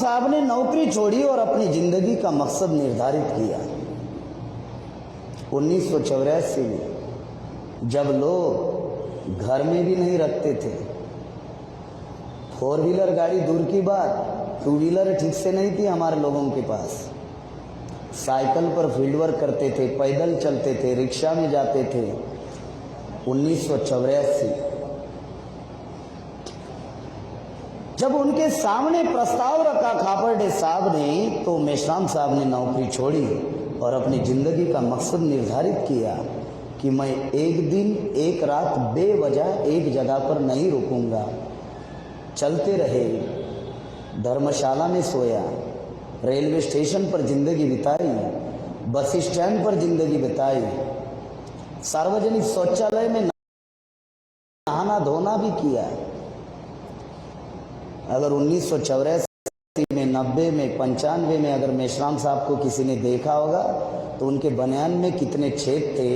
साहब ने नौकरी छोड़ी और अपनी जिंदगी का मकसद निर्धारित किया। 1984 में जब लोग घर में भी नहीं रखते थे, 4 व्हीलर गाड़ी दूर की बात, 2 व्हीलर ठीक से नहीं थी हमारे लोगों के पास, साइकिल पर फील्ड वर्क करते थे, पैदल चलते थे, रिक्शा में जाते थे। 1984 जब उनके सामने प्रस्ताव रखा खापर्डे साहब ने, तो मेश्राम साहब ने नौकरी छोड़ी और अपनी जिंदगी का मकसद निर्धारित किया कि मैं एक दिन एक रात बेवजह एक जगह पर नहीं रुकूंगा। चलते रहे, धर्मशाला में सोया, रेलवे स्टेशन पर जिंदगी बिताई, बस स्टैंड पर जिंदगी बिताई, सार्वजनिक शौचालय में नहाना धोना भी किया। अगर 1984 में, 90 में, 95 में अगर मेश्राम साहब को किसी ने देखा होगा तो उनके बनियान में कितने छेद थे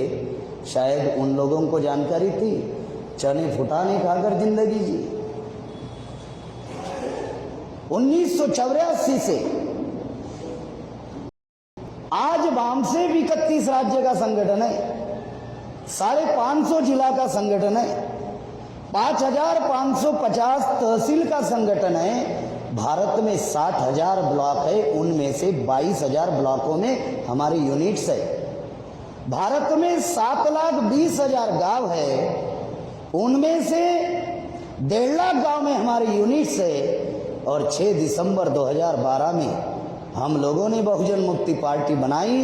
शायद उन लोगों को जानकारी थी। चने फुटाने खाकर जिंदगी जी। 1984 से आज बामसेब 31 राज्य का संगठन है, 550 जिला का संगठन है, 5550 तहसील का संगठन है। भारत में 60,000 ब्लॉक है, उनमें से 22,000 ब्लॉकों में हमारे यूनिट्स है। भारत में 7,20,000 गांव है, उनमें से 1.5 लाख गांव में हमारे यूनिट्स है। और 6 दिसंबर 2012 में हम लोगों ने बहुजन मुक्ति पार्टी बनाई,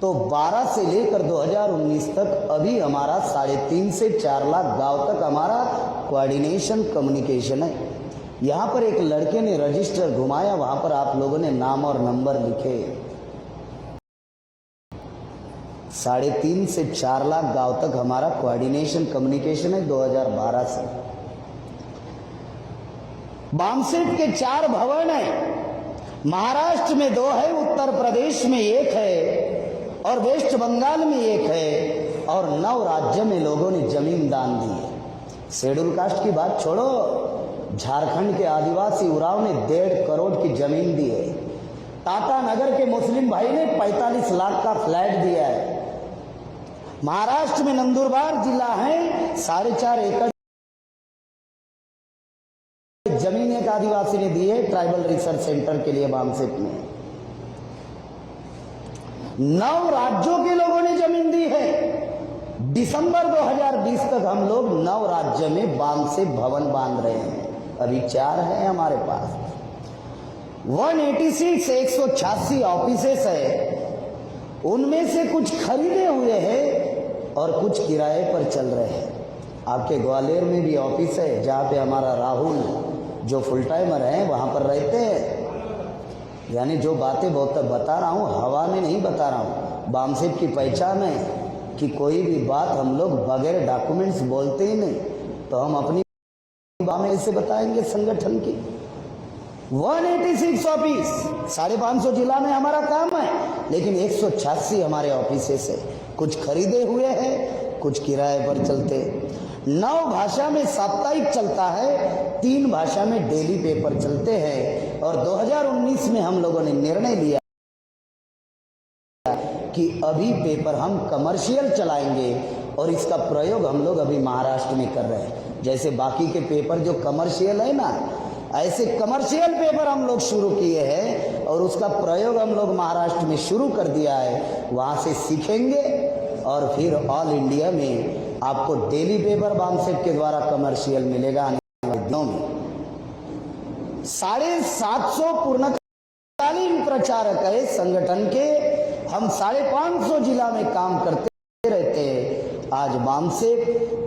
तो 12 से लेकर 2019 तक अभी हमारा 3.5 से 4 लाख गांव तक हमारा कोऑर्डिनेशन कम्युनिकेशन है। यहाँ पर एक लड़के ने रजिस्टर घुमाया, वहां पर आप लोगों ने नाम और नंबर लिखे। 3.5 से 4 लाख गांव तक हमारा कोऑर्डिनेशन कम्युनिकेशन है 2012 से। बामसेब के 4 भवन है, महाराष्ट्र में 2 है, उत्तर प्रदेश में 1 है और वेस्ट बंगाल में 1 है, और 9 राज्य में लोगों ने जमीन दान दी है। शेड्यूल कास्ट की बात छोड़ो, झारखंड के आदिवासी उराव ने 1.5 करोड़ की जमीन दी है। टाटा नगर के मुस्लिम भाई ने 45 लाख का फ्लैट दिया है। महाराष्ट्र में नंदुरबार जिला है, 4.5 एकड़ जमीन एक आदिवासी ने दी है ट्राइबल रिसर्च सेंटर के लिए बामसेब में। 9 राज्यों के लोगों ने जमीन दी है। दिसंबर 2020 तक हम लोग 9 राज्य में बामसेब भवन बांध रहे हैं, अभी 4 है हमारे पास। 186 ऑफिसेस है, उनमें से कुछ खरीदे हुए हैं और कुछ किराए पर चल रहे हैं। आपके ग्वालियर में भी ऑफिस है, जहाँ पे हमारा राहुल जो फुल टाइमर है वहाँ पर रहते हैं। यानी जो बातें बता रहा हूँ हवा में नहीं बता रहा हूँ, बामसेब की पहचान है कि कोई भी बात हम लोग बगैर डॉक्यूमेंट्स बोलते ही नहीं, तो हम अपनी बात में ऐसे बताएंगे संगठन की। 186 ऑफिस, 550 जिला में हमारा काम है, लेकिन 186 हमारे ऑफिसेस है। कुछ खरीदे हुए हैं, कुछ किराए पर चलते। 9 भाषा में साप्ताहिक चलता है, 3 भाषा में डेली पेपर चलते हैं। और 2019 में हम लोगों ने निर्णय लिया कि अभी पेपर हम कमर्शियल चलाएंगे और इसका प्रयोग हम लोग अभी महाराष्ट्र में कर रहे हैं। जैसे बाकी के पेपर जो कमर्शियल है ना, ऐसे कमर्शियल पेपर हम लोग शुरू किए हैं और उसका प्रयोग हम लोग महाराष्ट्र में शुरू कर दिया है। वहाँ से सीखेंगे और फिर ऑल इंडिया में आपको डेली पेपर बामसेब के द्वारा कमर्शियल मिलेगा आने वाले दिनों में। 750 पूर्णकालीन प्रचारक है संगठन के, हम 550 जिला में काम करते रहते हैं। आज बामसेब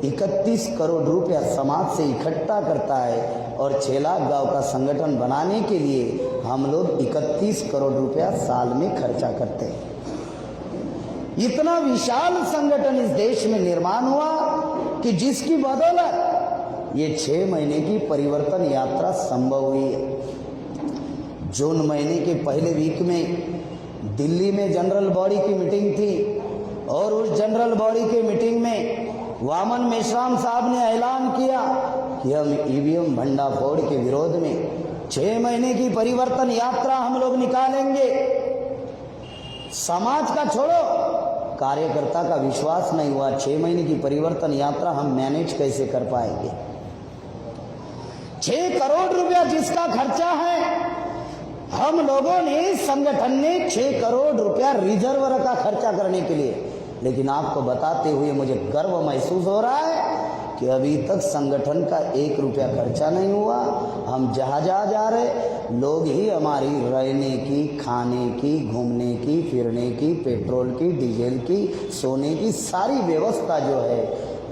31 करोड़ रुपया समाज से इकट्ठा करता है और 6 लाख गांव का संगठन बनाने के लिए हम लोग 31 करोड़ रुपया साल में खर्चा करते हैं। इतना विशाल संगठन इस देश में निर्माण हुआ कि जिसकी बदौलत ये 6 महीने की परिवर्तन यात्रा संभव हुई है। जून महीने के पहले वीक में दिल्ली में जनरल बॉडी की मीटिंग थी और उस जनरल बॉडी के मीटिंग में वामन मेश्राम साहब ने ऐलान किया कि हम ईवीएम भंडाफोड़ के विरोध में 6 महीने की परिवर्तन यात्रा हम लोग निकालेंगे। समाज का छोड़ो, कार्यकर्ता का विश्वास नहीं हुआ, 6 महीने की परिवर्तन यात्रा हम मैनेज कैसे कर पाएंगे। 6 करोड़ रुपया जिसका खर्चा है, हम लोगों ने, संगठन ने 6 करोड़ रुपया रिजर्व रखा खर्चा करने के लिए। लेकिन आपको बताते हुए मुझे गर्व महसूस हो रहा है कि अभी तक संगठन का 1 रुपया खर्चा नहीं हुआ। हम जहाँ जा रहे, लोग ही हमारी रहने की, खाने की, घूमने की, फिरने की, पेट्रोल की, डीजल की, सोने की सारी व्यवस्था जो है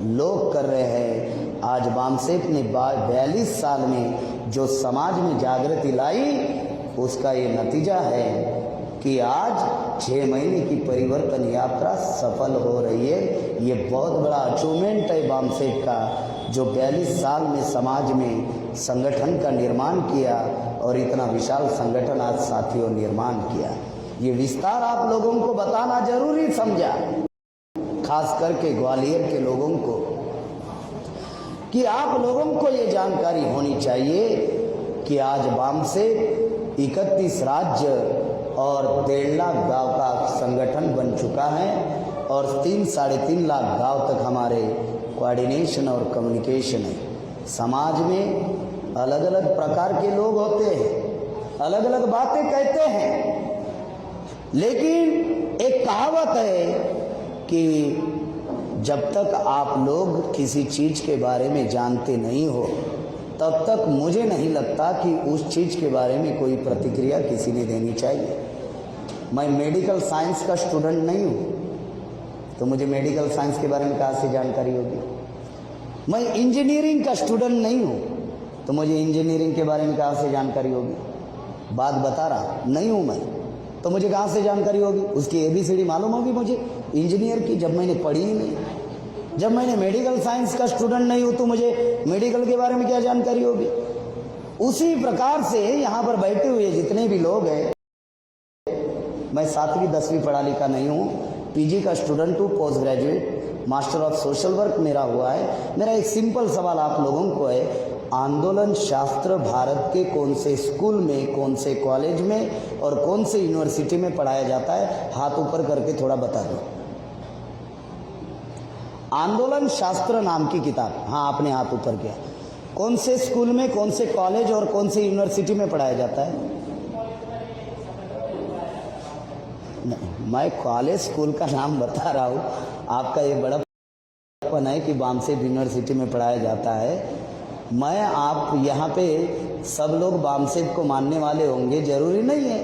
लोग कर रहे हैं। आज बामसेफ ने 42 साल में जो समाज में जागृति लाई, उसका ये नतीजा है कि आज 6 महीने की परिवर्तन यात्रा सफल हो रही है। ये बहुत बड़ा अचीवमेंट है बामसेफ का, जो 42 साल में समाज में संगठन का निर्माण किया और इतना विशाल संगठन आज साथियों निर्माण किया। ये विस्तार आप लोगों को बताना जरूरी समझा, खास करके ग्वालियर के लोगों को, कि आप लोगों को ये जानकारी होनी चाहिए कि आज बामसेफ 31 राज्य और 1.5 लाख गांव का संगठन बन चुका है और 3-3.5 लाख गांव तक हमारे कोऑर्डिनेशन और कम्युनिकेशन है। समाज में अलग अलग प्रकार के लोग होते हैं, अलग अलग बातें कहते हैं, लेकिन एक कहावत है कि जब तक आप लोग किसी चीज के बारे में जानते नहीं हो, तब तक मुझे नहीं लगता कि उस चीज के बारे में कोई प्रतिक्रिया किसी ने देनी चाहिए। मैं मेडिकल साइंस का स्टूडेंट नहीं हूँ, तो मुझे मेडिकल साइंस के बारे में कहाँ से जानकारी होगी। मैं इंजीनियरिंग का स्टूडेंट नहीं हूँ, तो मुझे इंजीनियरिंग के बारे में कहाँ से जानकारी होगी। बात बता रहा नहीं हूँ मैं, तो मुझे कहाँ से जानकारी होगी। उसकी ABCD मालूम होगी मुझे इंजीनियर की, जब मैंने पढ़ी ही नहीं। जब मैंने मेडिकल साइंस का स्टूडेंट नहीं हूँ, तो मुझे मेडिकल के बारे में क्या जानकारी होगी। उसी प्रकार से यहाँ पर बैठे हुए जितने भी लोग हैं, मैं 7वीं 10वीं पढ़ा लिखा नहीं हूँ, PG का स्टूडेंट हूँ, post graduate, master of social work मेरा हुआ है। मेरा एक सिंपल सवाल आप लोगों को है, आंदोलन शास्त्र भारत के कौन से स्कूल में, कौन से कॉलेज में और कौन से यूनिवर्सिटी में पढ़ाया जाता है? हाथ ऊपर करके थोड़ा बता दो। आंदोलन शास्त्र नाम की किताब, हाँ आपने हाथ ऊपर किया। कौन से स्कूल में, कौन से कॉलेज और कौन से यूनिवर्सिटी में पढ़ाया जाता है? नहीं, मैं कॉलेज स्कूल का नाम बता रहा हूँ। आपका ये बड़ापन है कि बामसेफ यूनिवर्सिटी में पढ़ाया जाता है। मैं, आप यहाँ पे सब लोग बामसेफ को मानने वाले होंगे जरूरी नहीं है,